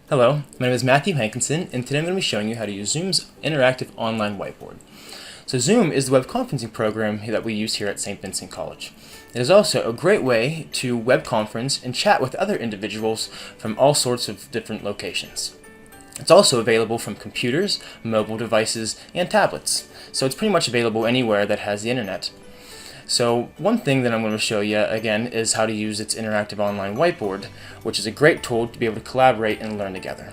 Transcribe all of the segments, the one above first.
Hello, my name is Matthew Hankinson, and today I'm going to be showing you how to use Zoom's interactive online whiteboard. So Zoom is the web conferencing program that we use here at St. Vincent College. It is also a great way to web conference and chat with other individuals from all sorts of different locations. It's also available from computers, mobile devices, and tablets. So it's pretty much available anywhere that has the internet. So one thing that I'm going to show you again is how to use its interactive online whiteboard, which is a great tool to be able to collaborate and learn together.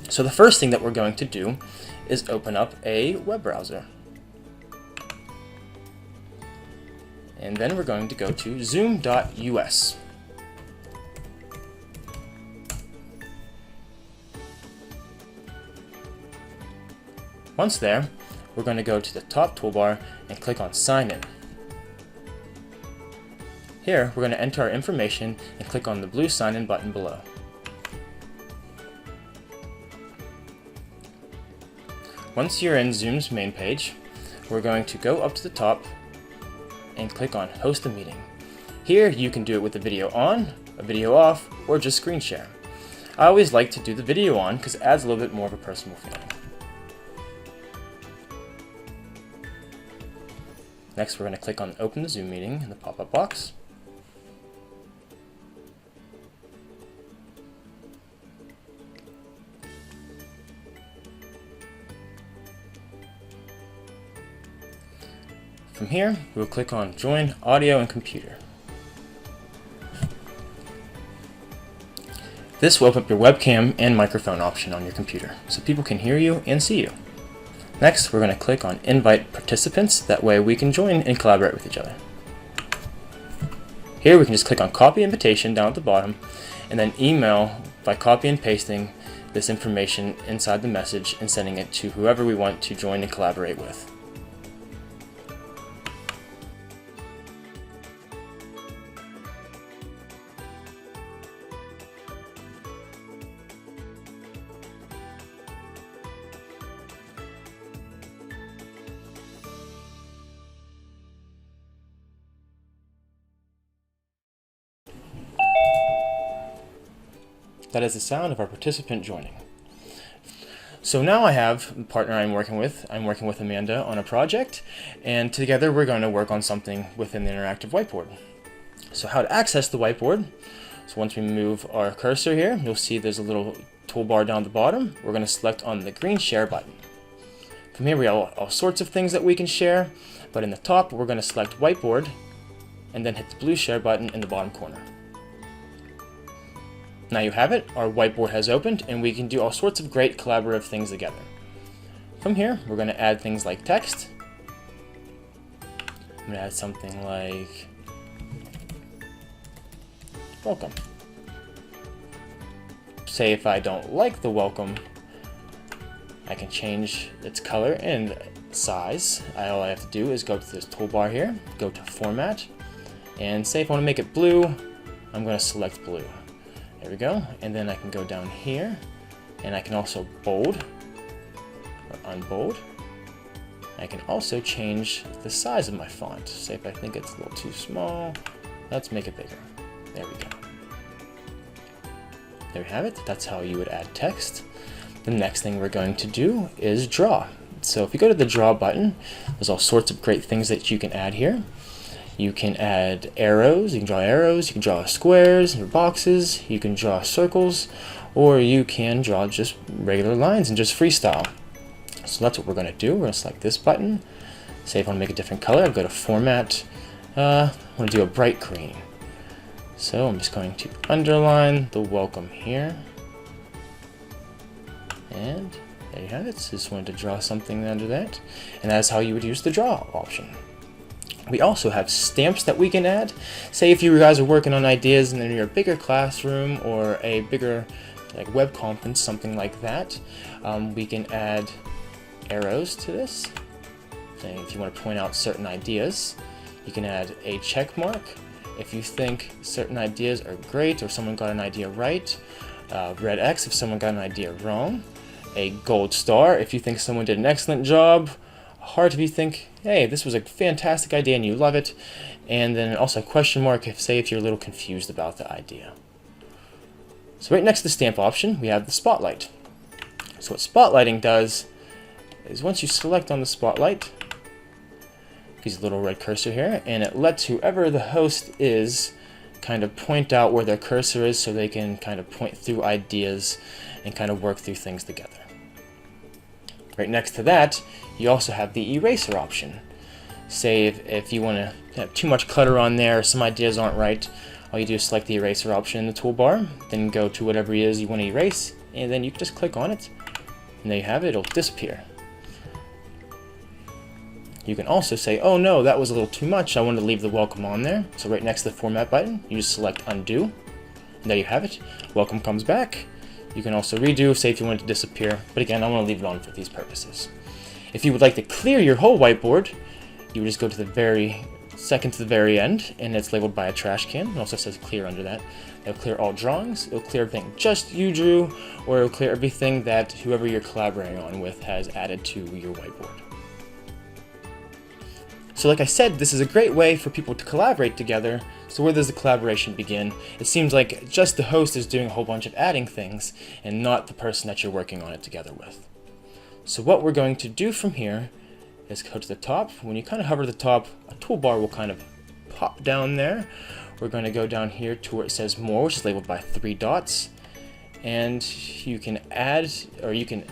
So the first thing that we're going to do is open up a web browser. And then we're going to go to zoom.us. Once there, we're going to go to the top toolbar and click on Sign In. Here, we're going to enter our information and click on the blue Sign In button below. Once you're in Zoom's main page, we're going to go up to the top and click on Host a Meeting. Here, you can do it with the video on, a video off, or just screen share. I always like to do the video on because it adds a little bit more of a personal feeling. Next, we're going to click on Open the Zoom Meeting in the pop-up box. From here, we'll click on Join Audio and Computer. This will open up your webcam and microphone option on your computer, so people can hear you and see you. Next, we're going to click on Invite Participants, that way we can join and collaborate with each other. Here we can just click on Copy Invitation down at the bottom, and then email by copy and pasting this information inside the message and sending it to whoever we want to join and collaborate with. That is the sound of our participant joining. So now I have a partner I'm working with. I'm working with Amanda on a project, and together we're going to work on something within the interactive whiteboard. So how to access the whiteboard. So once we move our cursor here, you'll see there's a little toolbar down at the bottom. We're going to select on the green share button. From here we have all sorts of things that we can share, but in the top we're going to select whiteboard and then hit the blue share button in the bottom corner. Now you have it, our whiteboard has opened, and we can do all sorts of great collaborative things together. From here, we're going to add things like text. I'm going to add something like welcome. Say if I don't like the welcome, I can change its color and size. All I have to do is go to this toolbar here, go to Format, and say if I want to make it blue, I'm going to select blue. There we go, and then I can go down here, and I can also bold or unbold. I can also change the size of my font. Say if I think it's a little too small, let's make it bigger. There we go. There we have it. That's how you would add text. The next thing we're going to do is draw. So if you go to the draw button, there's all sorts of great things that you can add here. You can add arrows, you can draw arrows, you can draw squares or boxes, you can draw circles, or you can draw just regular lines and just freestyle. So that's what we're going to do. We're going to select this button. Say if I want to make a different color, I'll go to Format. I want to do a bright green. So I'm just going to underline the welcome here. And there you have it. So just wanted to draw something under that. And that's how you would use the draw option. We also have stamps that we can add. Say if you guys are working on ideas in your bigger classroom or a bigger like web conference, something like that, we can add arrows to this. Saying if you want to point out certain ideas, you can add a check mark. If you think certain ideas are great or someone got an idea right, red X if someone got an idea wrong, a gold star if you think someone did an excellent job, heart if you think, hey, this was a fantastic idea and you love it, and then also a question mark if, say, if you're a little confused about the idea. So right next to the stamp option, we have the spotlight. So what spotlighting does is once you select on the spotlight, gives a little red cursor here, and it lets whoever the host is kind of point out where their cursor is so they can kind of point through ideas and kind of work through things together. Right next to that, you also have the eraser option. Say if you want to have too much clutter on there, or some ideas aren't right, all you do is select the eraser option in the toolbar, then go to whatever it is you want to erase, and then you can just click on it, and there you have it, it'll disappear. You can also say, oh no, that was a little too much, I wanted to leave the welcome on there. So right next to the format button, you just select undo, and there you have it. Welcome comes back. You can also redo, say if you want it to disappear, but again, I want to leave it on for these purposes. If you would like to clear your whole whiteboard, you would just go to the very second to the very end, and it's labeled by a trash can. It also says clear under that. It'll clear all drawings, it'll clear everything just you drew, or it'll clear everything that whoever you're collaborating on with has added to your whiteboard. So like I said, this is a great way for people to collaborate together. So where does the collaboration begin? It seems like just the host is doing a whole bunch of adding things and not the person that you're working on it together with. So what we're going to do from here is go to the top. When you kind of hover the top, a toolbar will kind of pop down there. We're going to go down here to where it says more, which is labeled by 3 dots. And you can add, or you can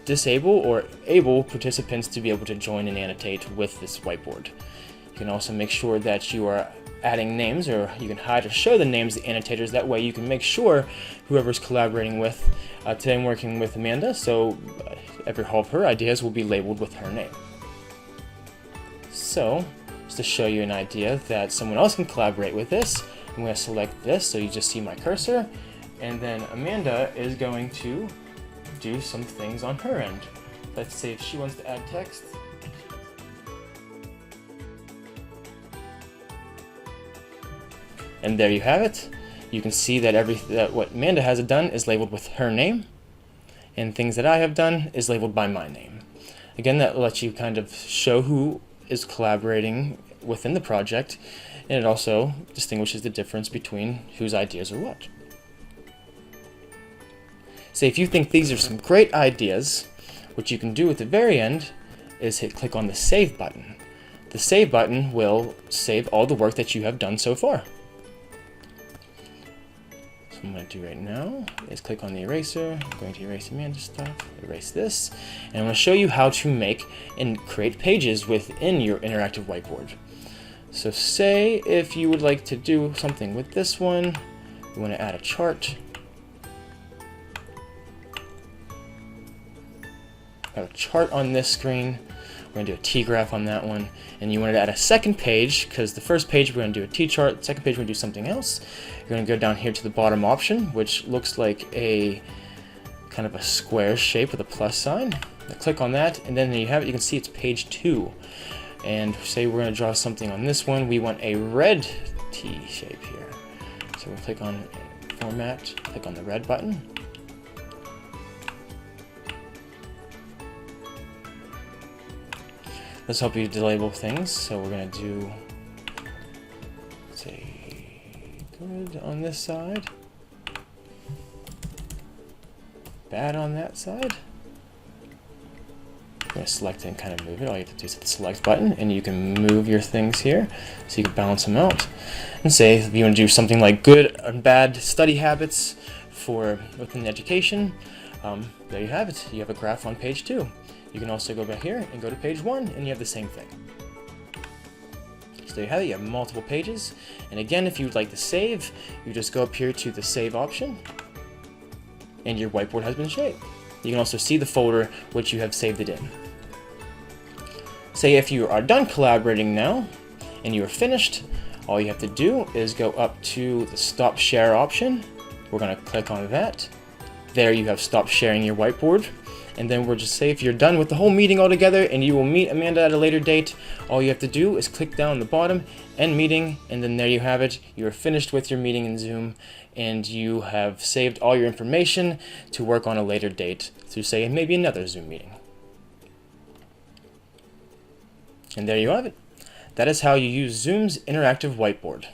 disable or able participants to be able to join and annotate with this whiteboard. You can also make sure that you are adding names, or you can hide or show the names of the annotators. That way you can make sure whoever's collaborating with, today I'm working with Amanda, so every all of her ideas will be labeled with her name. So, just to show you an idea that someone else can collaborate with this, I'm going to select this so you just see my cursor, and then Amanda is going to do some things on her end. Let's say if she wants to add text. And there you have it. You can see that what Amanda has done is labeled with her name, and things that I have done is labeled by my name. Again, that lets you kind of show who is collaborating within the project, and it also distinguishes the difference between whose ideas are what. Say if you think these are some great ideas, what you can do at the very end is click on the Save button. The Save button will save all the work that you have done so far. So what I'm going to do right now is click on the eraser. I'm going to erase Amanda's stuff, erase this, and I'm going to show you how to make and create pages within your interactive whiteboard. So say if you would like to do something with this one, you want to add a chart. Have a chart on this screen. We're going to do a T-graph on that one, and you wanted to add a second page, because the first page we're going to do a T-chart, the second page we're going to do something else. You're going to go down here to the bottom option, which looks like a kind of a square shape with a plus sign. Click on that, and then there you have it. You can see it's page 2. And say we're going to draw something on this one. We want a red T shape here. So we'll click on Format, click on the red button. Let's help you to label things. So we're going to do, say, good on this side, bad on that side. I'm going to select it and kind of move it. All you have to do is hit the select button, and you can move your things here so you can balance them out. And say if you want to do something like good and bad study habits for within education, there you have it. You have a graph on page 2. You can also go back here and go to page 1, and you have the same thing. So there you have it. You have multiple pages. And again, if you would like to save, you just go up here to the Save option, and your whiteboard has been saved. You can also see the folder which you have saved it in. Say if you are done collaborating now, and you are finished, all you have to do is go up to the Stop Share option. We're going to click on that. There you have stopped sharing your whiteboard. And then we'll just say if you're done with the whole meeting altogether and you will meet Amanda at a later date, all you have to do is click down the bottom, End Meeting, and then there you have it. You are finished with your meeting in Zoom, and you have saved all your information to work on a later date to say maybe another Zoom meeting. And there you have it. That is how you use Zoom's interactive whiteboard.